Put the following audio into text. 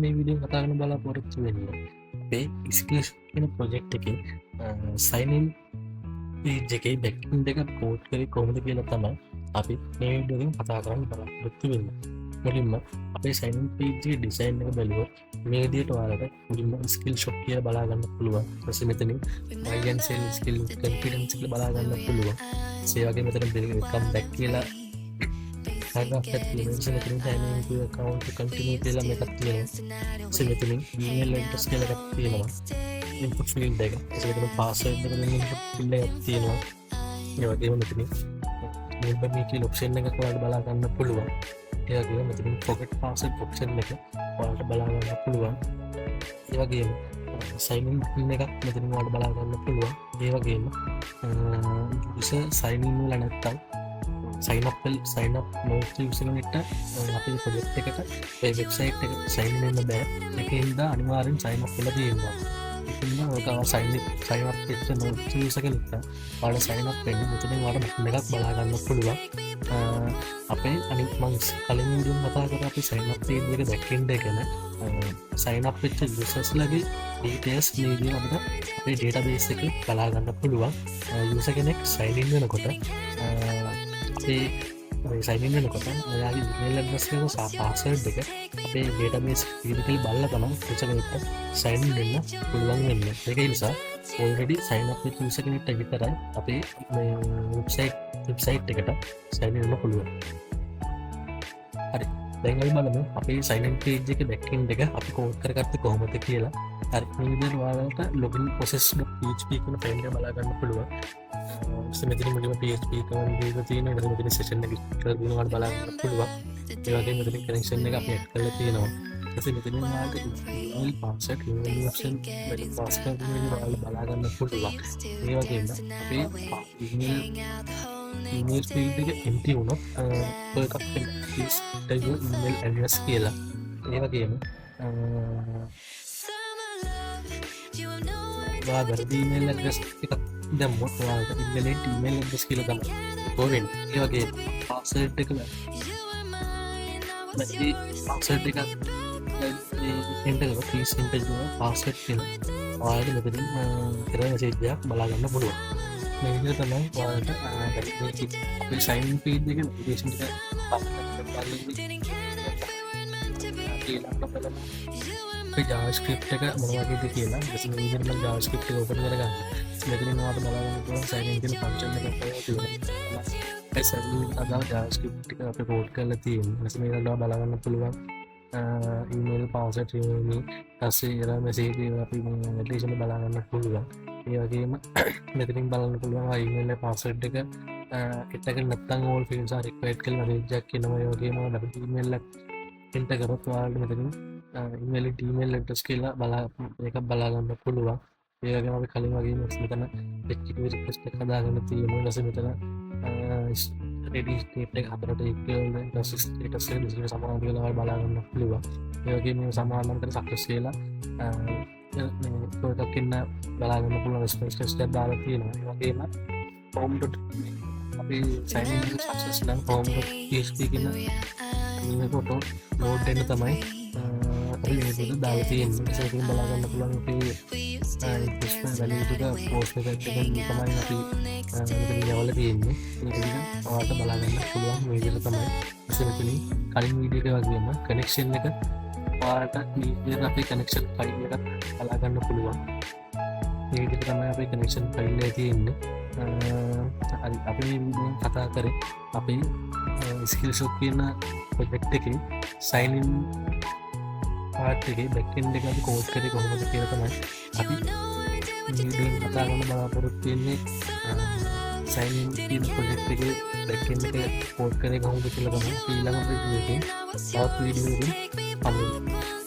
මේ වීඩියෝ කතා කරන්න බලාපොරොත්තු වෙන්නේ අපේ ස්කිල්ස් කියන ප්‍රොජෙක්ට් එකේ සයින් ඉන් පේජ් එකේ බෑක්එන්ඩ් එක කෝඩ් කරේ කොහොමද කියලා තමයි අපි මේ වීඩියෝ එකෙන් කතා කරන්න බලාපොරොත්තු වෙන්නේ. මුලින්ම අපේ සයින් ඉන් පේජ් එකේ ඩිසයින් එක බලුවොත් මේ විදිහට ඔයාලට මුලින්ම ස්කිල් ෂොප් කියලා බලා ගන්න පුළුවන්. ඊට මෙතනින් buy and sell skill confidence කියලා බලා ගන්න පුළුවන්. ඒ වගේම මෙතන welcome back කියලා paragraph එකක් තියෙනවා. මෙතනින් time account continue කියලා මේකක් තියෙනවා. මෙතනින් email address කියලා එකක් තියෙනවා. input field එක. ඒකෙන් password එක මෙන්න input field එකක් තියෙනවා. ඒ වගේම මෙතනින් member me කියලා option එකක් ඔයාලට බලා ගන්න පුළුවන්. ඒ වගේම මෙතනින් forget password option එක ඔයාලට බලා ගන්න පුළුවන්. ඒ වගේම sign in pin එකක් මෙතනින් ඔයාලට බලා ගන්න පුළුවන්. ඒ වගේම user sign in වෙලා නැත්තම් sign up නොවුත් user කෙනෙක්ට අපේ project එකට ඒ website එකට sign in වෙන්න බෑ. ඒකින්ද අනිවාර්යෙන් sign up වෙලා තියෙනවා. ඒකින්ද ඔයාලා sign up වෙච්ච නොවුත් user කෙනෙක්ට ඔයාලා sign up වෙන්න මෙතනින් ඔයාලට button එකක් බලා ගන්න පුළුවන්. අපේ අනිත් මම කලින් වීඩියෝ කතා කරා අපි sign up page එක backend එක ගැන sign up වෙච්ච users ලගේ details මේ විදිහට අපිට අපේ database එකේ බලා ගන්න පුළුවන්. user කෙනෙක් sign in වෙනකොට අපේ sign in වෙනකොට ඔයාගේ email address එක සහ password එක අපේ database physically බලලා තමයි user කෙනෙක්ට sign in වෙන්න පුළුවන් වෙන්නේ. ඒක නිසා already sign up වෙච්ච user කෙනෙක්ට විතරයි අපේ මේ website එකට sign in වෙන්න පුළුවන්. හරි. දැන් අපි බලමු අපේ sign in page එකේ backend එක අපි කෝඩ් කරගත්තේ කොහොමද කියලා. හරි. මේ විදිහට ඔයාලට login process.php කියන ෆයිල් එක බලා ගන්න පුළුවන්. මෙතන මුලින්ම PHP කමාන්ඩ් එක තියෙනවා. ඊට පස්සේ මෙතන session එක ඉස්තර දිනවල බලා ගන්න පුළුවන්. ඒ වගේම මෙතන connection එක අපි add කරලා තියෙනවා. ඊට පස්සේ මෙතන ඔයාලට email password option මෙතන password එක බලා ගන්න පුළුවන්. ඒ වගේම අපේ email field එක empty වුණොත් එකක් please type your email address කියලා. ඒ වගේම වැරදි email address එකක් දැම්මොත් ඔයාලට invalid email address කියලා තමයි වෙන්නේ. ඒ වගේ password එක වැරදි password එකක් enter කරලා please enter your password කියලා ඔයාලට මෙතනින් error message එකක් බලා ගන්න පුළුවන්. මේ විදිහට තමයි ඔයාලට මේ sign in page එකේ notification එක JavaScript එක මොන වගේද කියලා ඊට පස්සේ මේ විදිහට මම JavaScript එක open කරගන්න. මෙතනින් ඔයාලට බලා ගන්න පුළුවන් sign in කියන function එකක් තියෙනවා. ඒ sign in අදාළ JavaScript එක අපි code කරලා තියෙනවා. ඊට පස්සේ මේක බලා ගන්න පුළුවන් email password email පස්සේ error message එක අපි notification බලා ගන්න පුළුවන්. ඒ වගේම මෙතනින් බලන්න පුළුවන් email එක password එක එතක නැත්නම් all fields are required කියලා message එකක් එනවා. ඒ වගේම අපිට email එක enter කරොත් ඔයාලට මෙතනින් email address කියලා මේක බලා ගන්න පුළුවන්. ඒ වගේම අපි කලින් වගේම මෙතන HTTP request එක හදාගන්න තියෙනවා. ඊට පස්සේ මෙතන ready state එක හතරට equal status එක දෙක සමාන කියලා බලා ගන්න පුළුවන්. ඒ වගේම සමාන කරලා success කියලා එකක් ඉන්න බලා ගන්න පුළුවන් response test එකක් දාලා තියෙනවා. ඒ වගේම අපි sign in success නම් home.php කියන මේ ෆොටෝ load වෙන්න තමයි අපි මේ විදිහට දාලා තියෙන්නේ. ඒකෙන් බලා ගන්න පුළුවන් අපි ඉන්පුට් value ටික post method එකෙන් තමයි අපි මෙතන යවලා තියෙන්නේ. ඒක විදිහට ඔයාලට බලා ගන්න පුළුවන් මේ විදිහට තමයි. මෙතන කලින් වීඩියෝ එකේ වගේම connection එක ඔයාලට මේ විදිහට අපි connection file එකක් බලා ගන්න පුළුවන්. මේ විදිහට තමයි අපේ connection file එක තියෙන්නේ. හරි අපි මේ වීඩියෝ කතා කරේ අපේ skill shop කියන project එකේ sign in part එකේ backend එක අපි code කරේ කොහොමද කියලා තමයි අපි වීඩියෝ කතා කරන්න බලාපොරොත්තු වෙන්නේ. sign in කියන project එකේ backend එක code කරේ කොහොමද කියලා තමයි ඊළඟ වීඩියෝ එකේ තවත් වීඩියෝ එකකින් බලමු.